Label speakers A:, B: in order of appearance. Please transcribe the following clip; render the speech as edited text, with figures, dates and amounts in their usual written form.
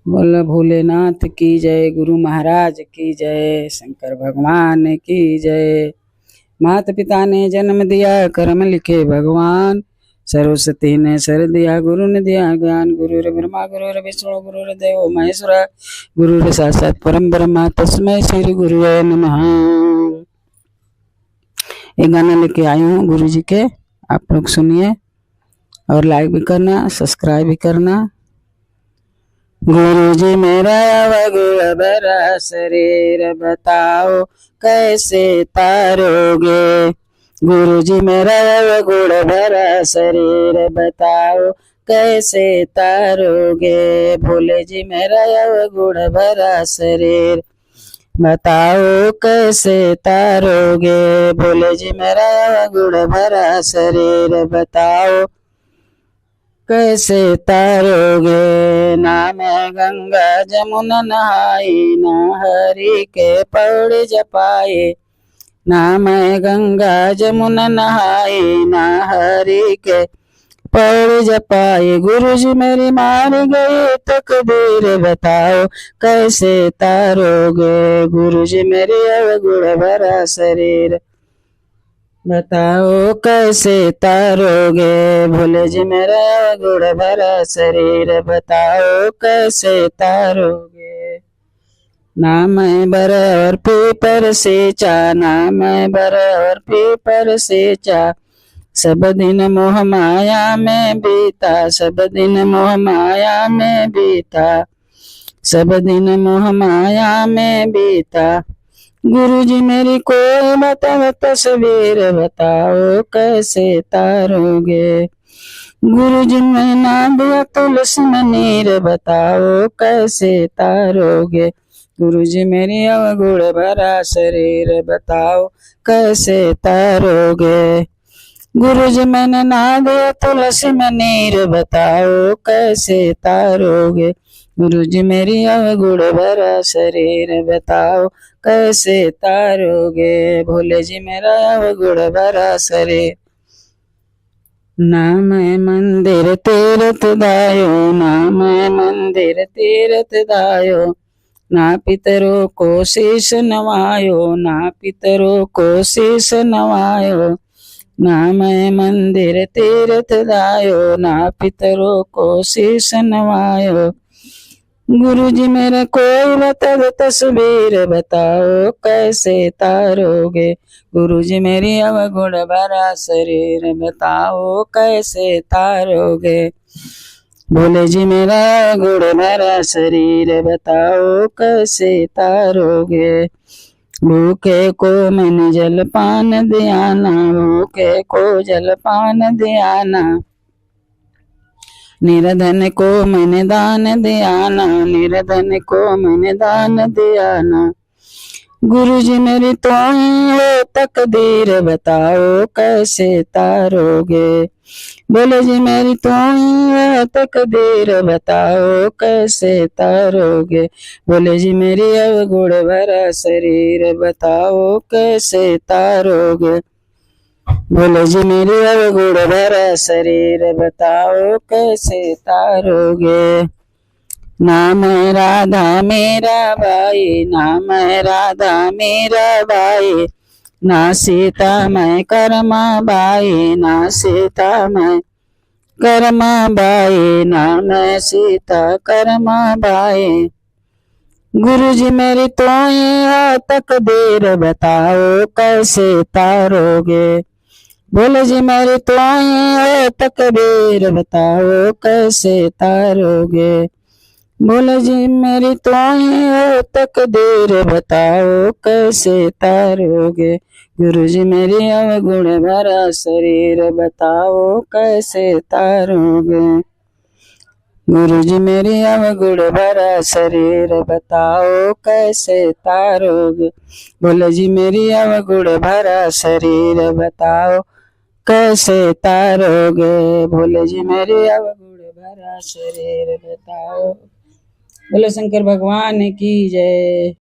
A: बोल भोलेनाथ की जय, गुरु महाराज की जय, शंकर भगवान की जय। माता पिता ने जन्म दिया, कर्म लिखे भगवान। सरस्वती ने सर दिया, गुरु ने दिया ज्ञान। गुरुर ब्रह्मा गुरुर विष्णु गुरुर देव महेश्वरा, गुरुर साक्षात परम ब्रह्मा, तस्मै श्री गुरुवे नमः। एक गाना लेके आई हूँ गुरु जी के, आप लोग सुनिए और लाइक भी करना, सब्सक्राइब भी करना। गुरु जी मेरा गुण भरा शरीर बताओ कैसे तारोगे। गुरु जी मेरा गुण भरा शरीर बताओ कैसे तारोगे। भोले जी मेरा गुण भरा शरीर बताओ कैसे तारोगे। भोले जी मेरा गुण भरा शरीर बताओ कैसे तारोगे। ना मैं गंगा जमुना नहाई, ना हरि के पौड़ जपाए। ना मैं गंगा जमुना नहाई, ना हरि के पौड़ जपाए। गुरु जी मेरी मार गई तकदीर बताओ कैसे तारोगे। गुरु जी मेरी अवगुण भरा शरीर बताओ कैसे तारोगे। भोले जी मेरा गुण भरा शरीर बताओ कैसे तारोगे। ना मैं बर और पीपर सींचा, ना मैं बर और पीपर सींचा। सब दिन मोह माया में बीता, सब दिन मोह माया में बीता, सब दिन मोह माया में बीता। गुरु जी मेरी कोई बताओ तस्वीर बताओ कैसे तारोगे। गुरु जी मैं ना दिया तुलसी में नीर बताओ कैसे तारोगे। गुरु जी मेरी अवगुण भरा शरीर बताओ कैसे तारोगे। गुरु जी मैंने ना दिया तुलसी में नीर बताओ कैसे तारोगे। गुरु जी मेरी अवगुण भरा शरीर बताओ कैसे तारोगे। भोले जी मेरा अवगुण भरा शरीर। ना मैं मंदिर तीर्थ दायो, ना मैं मंदिर तीर्थ दायो। ना पितरों को शीश नवायो, ना पितरों को शीश नवायो। ना मैं मंदिर तीर्थ दायो, ना पितरों को शीश नवायो। गुरु जी मेरा कोई बता तस्वीर बताओ कैसे तारोगे। गुरु जी मेरी अवगुण भरा शरीर बताओ कैसे तारोगे। भोले जी मेरा गुण भरा शरीर बताओ कैसे तारोगे। भूखे को मैंने जलपान दियाना, भूखे को जलपान दियाना। निर्धन को मैंने दान दियाना, निर्धन को मैंने दान दियाना। गुरु जी मेरी तो वो तकदीर बताओ कैसे तारोगे। बोले जी मेरी तो वो तकदीर बताओ कैसे तारोगे। बोले जी मेरी अवगुण भरा शरीर बताओ कैसे तारोगे। बोले जी मेरी अवगुण भरा शरीर बताओ कैसे तारोगे। ना मैं राधा मेरा भाई, ना मैं राधा मेरा भाई। ना सीता मैं कर्मा बाई, ना सीता मैं कर्मा बाई, ना मैं सीता कर्मा बाई। गुरु जी मेरी तो तकदीर बताओ कैसे तारोगे। बोले जी मेरी तो तकदीर बताओ कैसे तारोगे। बोले जी मेरी तो तकदीर बताओ कैसे तारोगे। गुरु जी मेरी अवगुण भरा शरीर बताओ कैसे तारोगे। गुरु जी मेरी अवगुण भरा शरीर बताओ कैसे तारोगे। बोले जी मेरी अवगुण भरा शरीर बताओ कैसे तारोगे। भोले जी मेरी अवगुण भरा शरीर बताओ। बोले शंकर भगवान की जय।